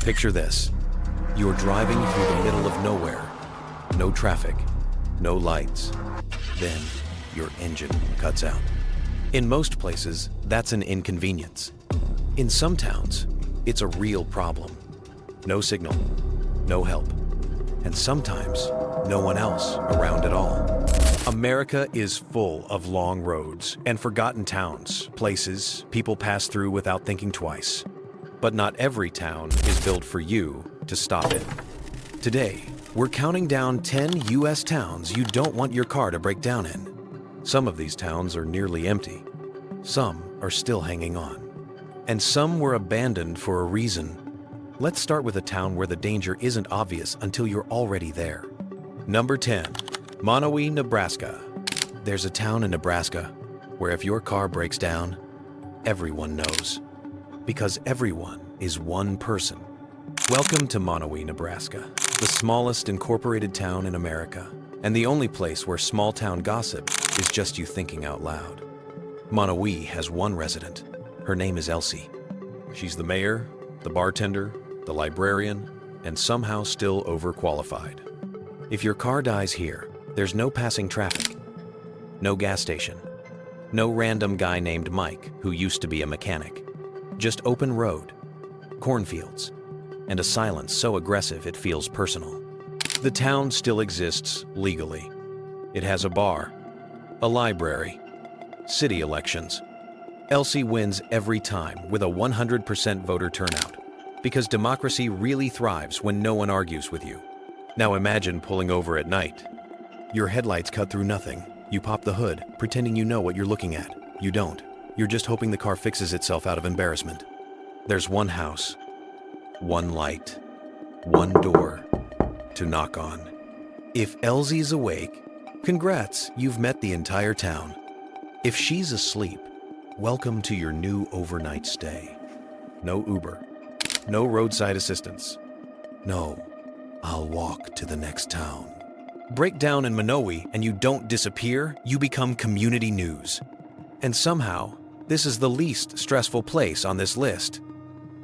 Picture this. You're driving through the middle of nowhere. No traffic, no lights. Then your engine cuts out. In most places, that's an inconvenience. In some towns, it's a real problem. No signal, no help, and sometimes no one else around at all. America is full of long roads and forgotten towns, places people pass through without thinking twice. But not every town is built for you to stop it. Today, we're counting down 10 U.S. towns you don't want your car to break down in. Some of these towns are nearly empty. Some are still hanging on. And some were abandoned for a reason. Let's start with a town where the danger isn't obvious until you're already there. Number 10, Monowi, Nebraska. There's a town in Nebraska where if your car breaks down, everyone knows. Because everyone is one person. Welcome to Monowi, Nebraska, the smallest incorporated town in America, and the only place where small-town gossip is just you thinking out loud. Monowi has one resident. Her name is Elsie. She's the mayor, the bartender, the librarian, and somehow still overqualified. If your car dies here, there's no passing traffic, no gas station, no random guy named Mike who used to be a mechanic. Just open road, cornfields, and a silence so aggressive it feels personal. The town still exists legally. It has a bar, a library, city elections. Elsie wins every time with a 100% voter turnout, because democracy really thrives when no one argues with you. Now imagine pulling over at night. Your headlights cut through nothing. You pop the hood, pretending you know what you're looking at. You don't. You're just hoping the car fixes itself out of embarrassment. There's one house, one light, one door to knock on. If Elsie's awake, congrats, you've met the entire town. If she's asleep, welcome to your new overnight stay. No Uber, no roadside assistance. No, I'll walk to the next town. Break down in Monowi and you don't disappear, you become community news. And somehow, this is the least stressful place on this list.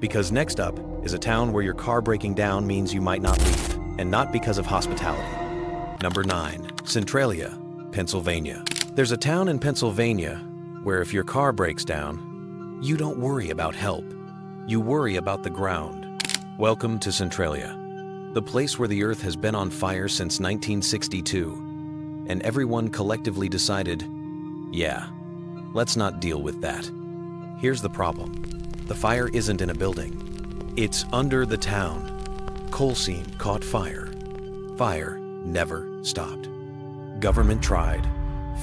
Because next up is a town where your car breaking down means you might not leave, and not because of hospitality. Number 9, Centralia, Pennsylvania. There's a town in Pennsylvania where if your car breaks down, you don't worry about help. You worry about the ground. Welcome to Centralia, the place where the earth has been on fire since 1962, and everyone collectively decided, yeah, let's not deal with that. Here's the problem. The fire isn't in a building. It's under the town. Coal seam caught fire. Fire never stopped. Government tried,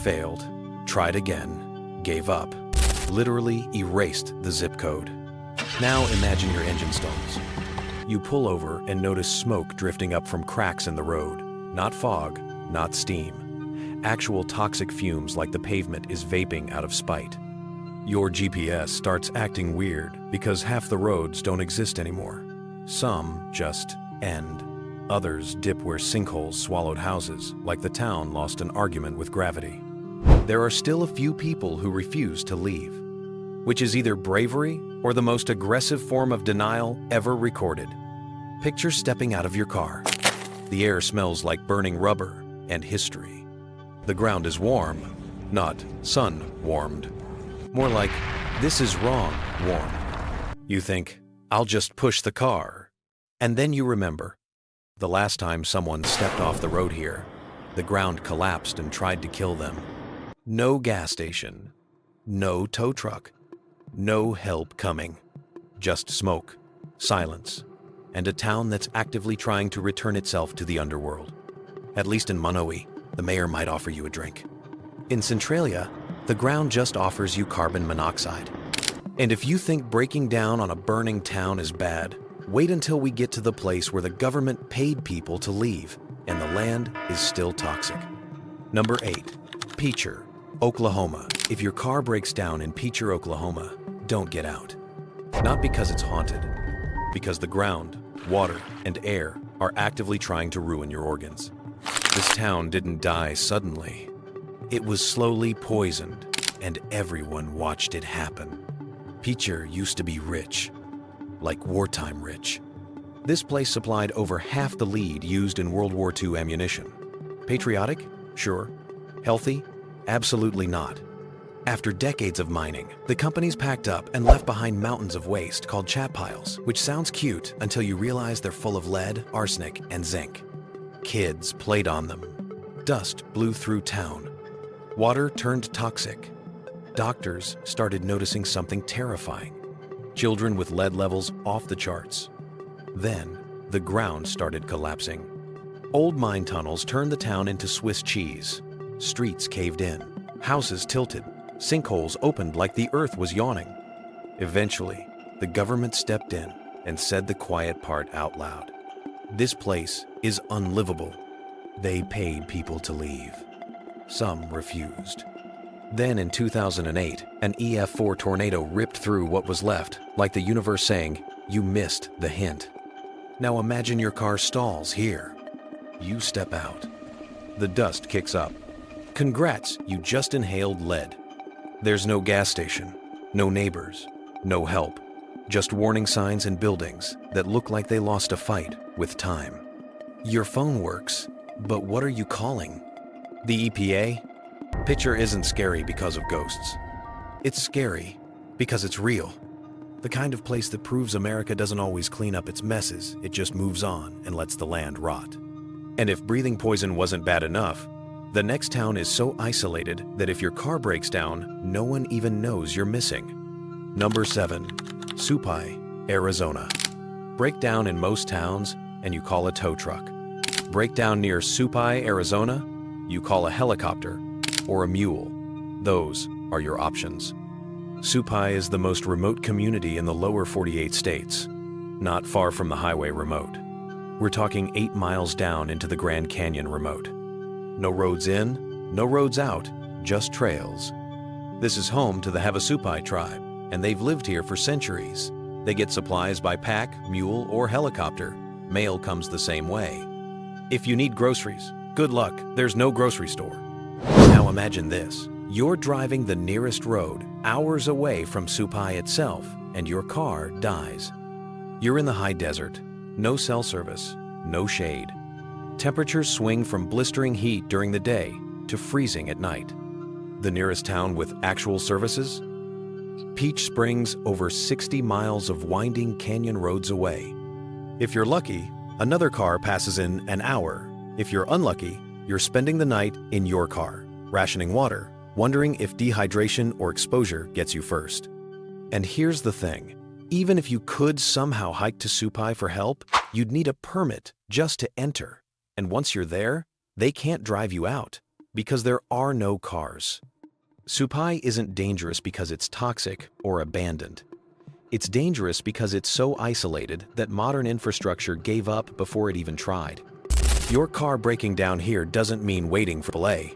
failed, tried again, gave up, literally erased the zip code. Now imagine your engine stalls. You pull over and notice smoke drifting up from cracks in the road. Not fog, not steam. Actual toxic fumes like the pavement is vaping out of spite. Your GPS starts acting weird because half the roads don't exist anymore. Some just end. Others dip where sinkholes swallowed houses, like the town lost an argument with gravity. There are still a few people who refuse to leave, which is either bravery or the most aggressive form of denial ever recorded. Picture stepping out of your car. The air smells like burning rubber and history. The ground is warm, not sun-warmed. More like, this is wrong, warm. You think, I'll just push the car. And then you remember, the last time someone stepped off the road here, the ground collapsed and tried to kill them. No gas station, no tow truck, no help coming. Just smoke, silence, and a town that's actively trying to return itself to the underworld. At least in Monowi, the mayor might offer you a drink. In Centralia, the ground just offers you carbon monoxide. And if you think breaking down on a burning town is bad, wait until we get to the place where the government paid people to leave and the land is still toxic. Number 8, Picher, Oklahoma. If your car breaks down in Picher, Oklahoma, don't get out. Not because it's haunted, because the ground, water, and air are actively trying to ruin your organs. This town didn't die suddenly. It was slowly poisoned, and everyone watched it happen. Picher used to be rich, like wartime rich. This place supplied over half the lead used in World War II ammunition. Patriotic? Sure. Healthy? Absolutely not. After decades of mining, the companies packed up and left behind mountains of waste called chat piles, which sounds cute until you realize they're full of lead, arsenic, and zinc. Kids played on them. Dust blew through town. Water turned toxic. Doctors started noticing something terrifying. Children with lead levels off the charts. Then, the ground started collapsing. Old mine tunnels turned the town into Swiss cheese. Streets caved in. Houses tilted. Sinkholes opened like the earth was yawning. Eventually, the government stepped in and said the quiet part out loud. This place is unlivable. They paid people to leave. Some refused. Then in 2008, an EF4 tornado ripped through what was left, like the universe saying, "You missed the hint." Now imagine your car stalls here. You step out. The dust kicks up. Congrats, you just inhaled lead. There's no gas station, no neighbors, no help, just warning signs and buildings that look like they lost a fight with time. Your phone works, but what are you calling? The EPA? Picher isn't scary because of ghosts. It's scary because it's real. The kind of place that proves America doesn't always clean up its messes, it just moves on and lets the land rot. And if breathing poison wasn't bad enough, the next town is so isolated that if your car breaks down, no one even knows you're missing. Number 7, Supai, Arizona. Breakdown in most towns, and you call a tow truck. Breakdown near Supai, Arizona, you call a helicopter or a mule. Those are your options. Supai is the most remote community in the lower 48 states, not far from the highway remote. We're talking 8 miles down into the Grand Canyon remote. No roads in, no roads out, just trails. This is home to the Havasupai tribe, and they've lived here for centuries. They get supplies by pack, mule, or helicopter. Mail comes the same way. If you need groceries, good luck, there's no grocery store. Now imagine this. You're driving the nearest road, hours away from Supai itself, and your car dies. You're in the high desert, no cell service, no shade. Temperatures swing from blistering heat during the day to freezing at night. The nearest town with actual services? Peach Springs, over 60 miles of winding canyon roads away. If you're lucky, another car passes in an hour. If you're unlucky, you're spending the night in your car, rationing water, wondering if dehydration or exposure gets you first. And here's the thing. Even if you could somehow hike to Supai for help, you'd need a permit just to enter. And once you're there, they can't drive you out because there are no cars. Supai isn't dangerous because it's toxic or abandoned. It's dangerous because it's so isolated that modern infrastructure gave up before it even tried. Your car breaking down here doesn't mean waiting for delay.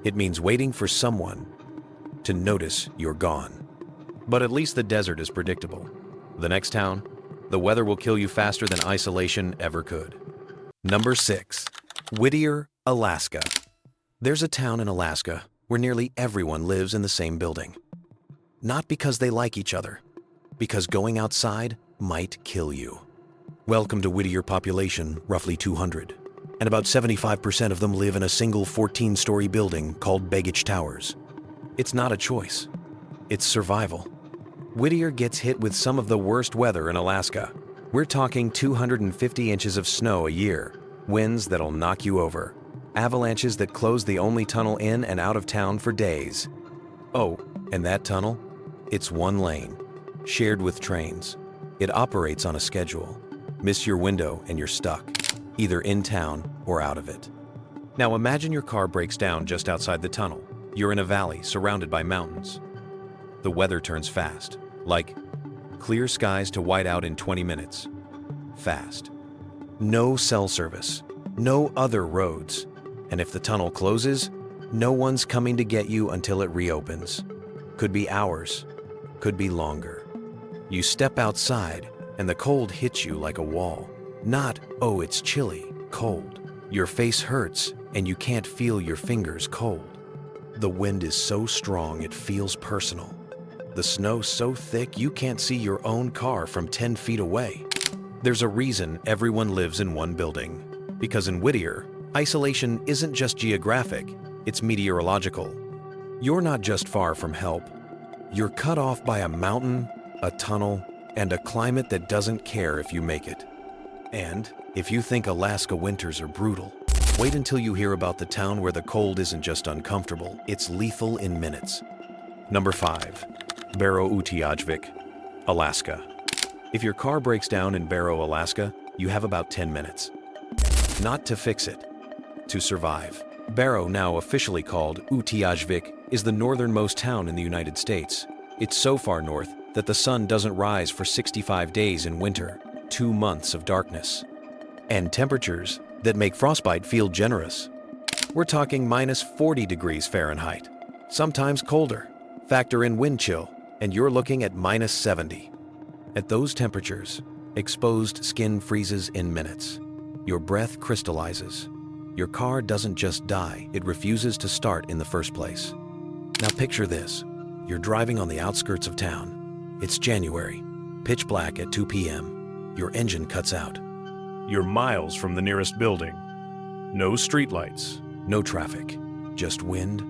It means waiting for someone to notice you're gone. But at least the desert is predictable. The next town, the weather will kill you faster than isolation ever could. Number 6, Whittier, Alaska. There's a town in Alaska where nearly everyone lives in the same building. Not because they like each other, because going outside might kill you. Welcome to Whittier, population roughly 200, and about 75% of them live in a single 14-story building called Baggage Towers. It's not a choice, it's survival. Whittier gets hit with some of the worst weather in Alaska. We're talking 250 inches of snow a year, winds that'll knock you over, avalanches that close the only tunnel in and out of town for days. Oh, and that tunnel? It's one lane, shared with trains. It operates on a schedule. Miss your window and you're stuck, either in town or out of it. Now imagine your car breaks down just outside the tunnel. You're in a valley surrounded by mountains. The weather turns fast, like clear skies to white out in 20 minutes. Fast. No cell service, no other roads. And if the tunnel closes, no one's coming to get you until it reopens. Could be hours, could be longer. You step outside and the cold hits you like a wall. Not, oh, it's chilly, cold. Your face hurts and you can't feel your fingers cold. The wind is so strong it feels personal. The snow so thick you can't see your own car from 10 feet away. There's a reason everyone lives in one building. Because in Whittier, isolation isn't just geographic, it's meteorological. You're not just far from help. You're cut off by a mountain, a tunnel, and a climate that doesn't care if you make it. And if you think Alaska winters are brutal, wait until you hear about the town where the cold isn't just uncomfortable, it's lethal in minutes. Number 5. Utqiaġvik, Alaska. If your car breaks down in Barrow, Alaska, you have about 10 minutes. Not to fix it, to survive. Barrow, now officially called Utqiaġvik, is the northernmost town in the United States. It's so far north that the sun doesn't rise for 65 days in winter, 2 months of darkness. And temperatures that make frostbite feel generous. We're talking minus 40 degrees Fahrenheit, sometimes colder. Factor in wind chill, and you're looking at minus 70. At those temperatures, exposed skin freezes in minutes. Your breath crystallizes. Your car doesn't just die, it refuses to start in the first place. Now picture this. You're driving on the outskirts of town. It's January, pitch black at 2 p.m. Your engine cuts out. You're miles from the nearest building. No streetlights. No traffic, just wind,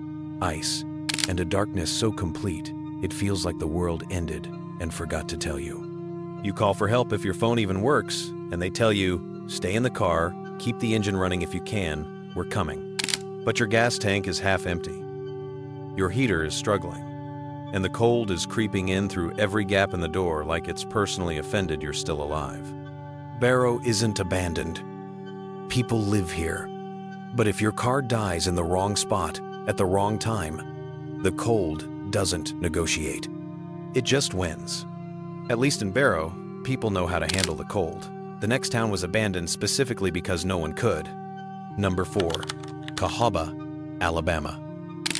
ice, and a darkness so complete, it feels like the world ended and forgot to tell you. You call for help if your phone even works, and they tell you, stay in the car, keep the engine running if you can, we're coming. But your gas tank is half empty. Your heater is struggling, and the cold is creeping in through every gap in the door like it's personally offended you're still alive. Barrow isn't abandoned. People live here. But if your car dies in the wrong spot, at the wrong time, the cold doesn't negotiate. It just wins. At least in Barrow, people know how to handle the cold. The next town was abandoned specifically because no one could. Number 4. Cahaba, Alabama.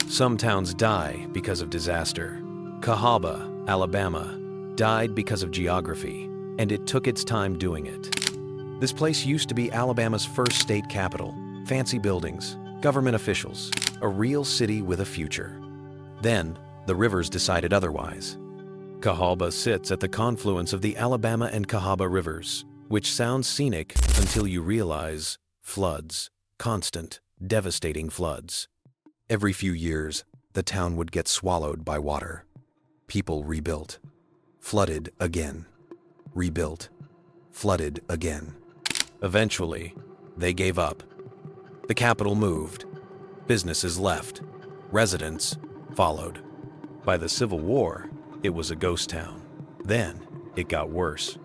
Some towns die because of disaster. Cahaba, Alabama, died because of geography, and it took its time doing it. This place used to be Alabama's first state capital. Fancy buildings, government officials, a real city with a future. Then, the rivers decided otherwise. Cahaba sits at the confluence of the Alabama and Cahaba rivers, which sounds scenic until you realize floods, constant, devastating floods. Every few years, the town would get swallowed by water. People rebuilt, flooded again, rebuilt, flooded again. Eventually, they gave up. The capital moved, businesses left, residents followed. By the Civil War, it was a ghost town. Then, it got worse.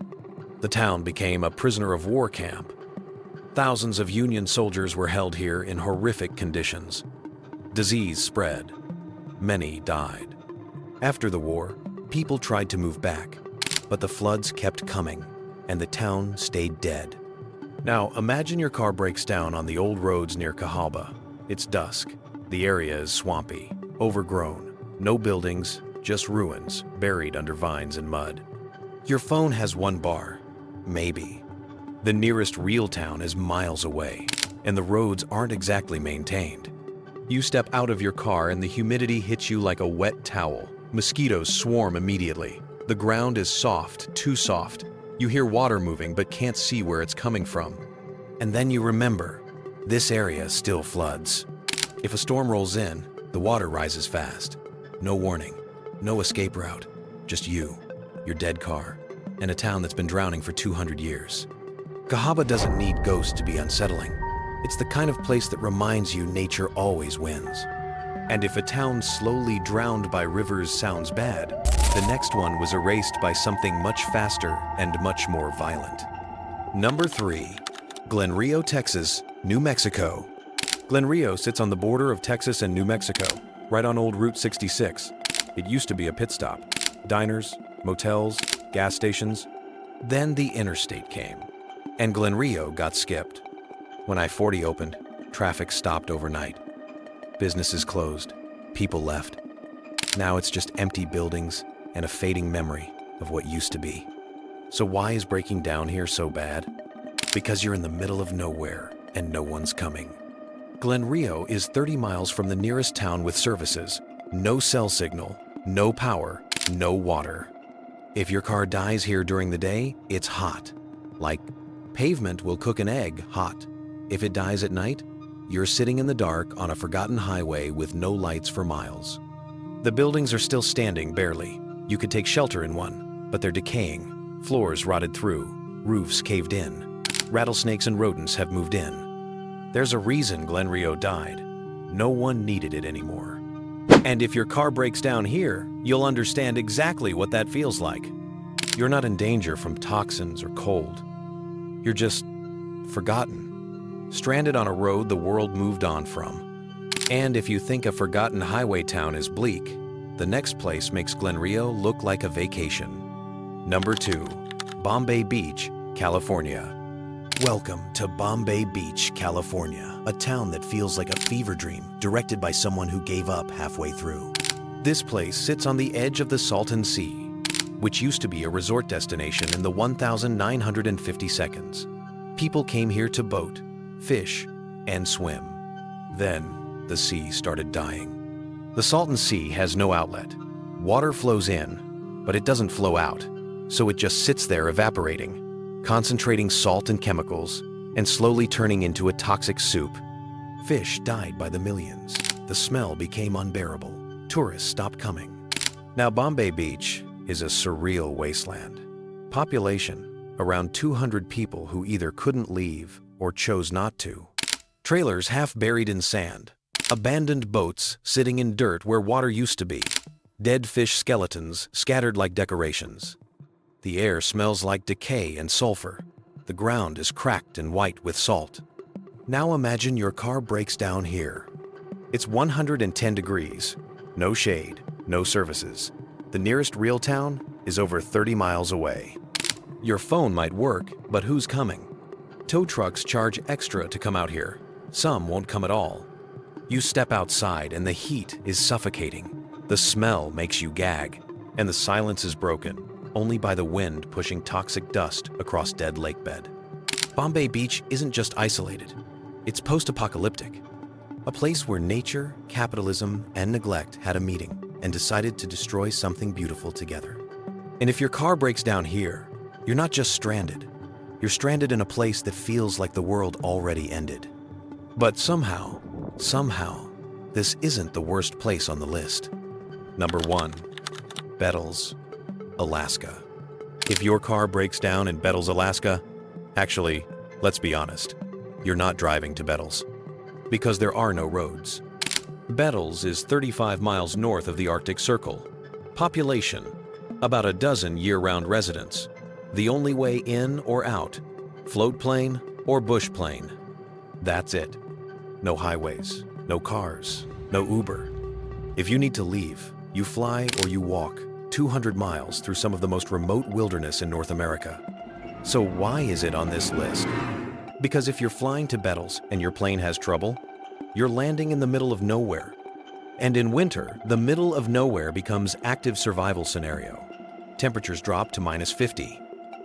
The town became a prisoner of war camp. Thousands of Union soldiers were held here in horrific conditions. Disease spread. Many died. After the war, people tried to move back, but the floods kept coming, and the town stayed dead. Now, imagine your car breaks down on the old roads near Cahaba. It's dusk. The area is swampy, overgrown, no buildings, just ruins buried under vines and mud. Your phone has one bar, maybe. The nearest real town is miles away, and the roads aren't exactly maintained. You step out of your car and the humidity hits you like a wet towel. Mosquitoes swarm immediately. The ground is soft, too soft. You hear water moving but can't see where it's coming from. And then you remember, this area still floods. If a storm rolls in, the water rises fast. No warning, no escape route, just you, your dead car, and a town that's been drowning for 200 years. Cahaba doesn't need ghosts to be unsettling. It's the kind of place that reminds you nature always wins. And if a town slowly drowned by rivers sounds bad, the next one was erased by something much faster and much more violent. Number 3. Glenrio, Texas, New Mexico. Glenrio sits on the border of Texas and New Mexico, right on old Route 66. It used to be a pit stop. Diners, motels, gas stations. Then the interstate came, and Glenrio got skipped. When I-40 opened, traffic stopped overnight. Businesses closed, people left. Now it's just empty buildings and a fading memory of what used to be. So why is breaking down here so bad? Because you're in the middle of nowhere and no one's coming. Glenrio is 30 miles from the nearest town with services. No cell signal, no power, no water. If your car dies here during the day, it's hot. Like, pavement will cook an egg hot. If it dies at night, you're sitting in the dark on a forgotten highway with no lights for miles. The buildings are still standing barely. You could take shelter in one, but they're decaying. Floors rotted through, roofs caved in. Rattlesnakes and rodents have moved in. There's a reason Glenrio died. No one needed it anymore. And if your car breaks down here, you'll understand exactly what that feels like. You're not in danger from toxins or cold. You're just forgotten, stranded on a road the world moved on from. And if you think a forgotten highway town is bleak, the next place makes Glenrio look like a vacation. Number 2, Bombay Beach, California. Welcome to Bombay Beach, California, a town that feels like a fever dream directed by someone who gave up halfway through. This place sits on the edge of the Salton Sea, which used to be a resort destination in the 1,950 seconds. People came here to boat, fish, and swim. Then the sea started dying. The Salton Sea has no outlet. Water flows in, but it doesn't flow out, so it just sits there evaporating, concentrating salt and chemicals, and slowly turning into a toxic soup. Fish died by the millions. The smell became unbearable. Tourists stopped coming. Now Bombay Beach is a surreal wasteland. Population, around 200 people who either couldn't leave or chose not to. Trailers half buried in sand. Abandoned boats sitting in dirt where water used to be. Dead fish skeletons scattered like decorations. The air smells like decay and sulfur. The ground is cracked and white with salt. Now imagine your car breaks down here. It's 110 degrees, no shade, no services. The nearest real town is over 30 miles away. Your phone might work, but who's coming? Tow trucks charge extra to come out here. Some won't come at all. You step outside and the heat is suffocating. The smell makes you gag, and the silence is broken only by the wind pushing toxic dust across dead lake bed. Bombay Beach isn't just isolated. It's post-apocalyptic. A place where nature, capitalism, and neglect had a meeting and decided to destroy something beautiful together. And if your car breaks down here, you're not just stranded. You're stranded in a place that feels like the world already ended. But somehow, this isn't the worst place on the list. Number 1, Bettles, Alaska. If your car breaks down in Bettles, Alaska, actually, let's be honest, you're not driving to Bettles, because there are no roads. Bettles is 35 miles north of the Arctic Circle. Population, about a dozen year-round residents. The only way in or out, float plane or bush plane. That's it. No highways, no cars, no Uber. If you need to leave, you fly or you walk 200 miles through some of the most remote wilderness in North America. So why is it on this list? Because if you're flying to Bettles and your plane has trouble, you're landing in the middle of nowhere. And in winter, the middle of nowhere becomes active survival scenario. Temperatures drop to -50.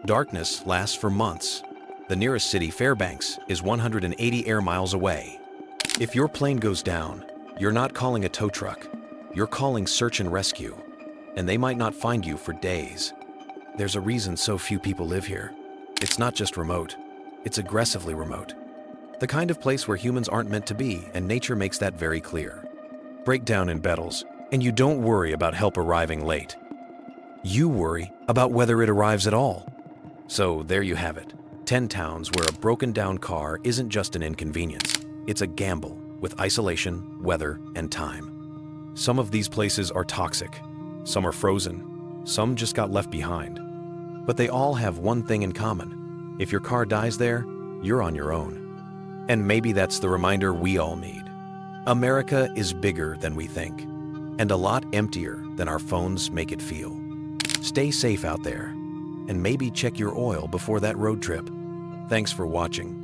Darkness lasts for months. The nearest city, Fairbanks, is 180 air miles away. If your plane goes down, you're not calling a tow truck. You're calling search and rescue, and they might not find you for days. There's a reason so few people live here. It's not just remote, it's aggressively remote. The kind of place where humans aren't meant to be, and nature makes that very clear. Break down in Bettles, and you don't worry about help arriving late. You worry about whether it arrives at all. So there you have it, 10 towns where a broken down car isn't just an inconvenience. It's a gamble with isolation, weather, and time. Some of these places are toxic, some are frozen, some just got left behind. But they all have one thing in common. If your car dies there, you're on your own. And maybe that's the reminder we all need. America is bigger than we think, and a lot emptier than our phones make it feel. Stay safe out there, and maybe check your oil before that road trip. Thanks for watching.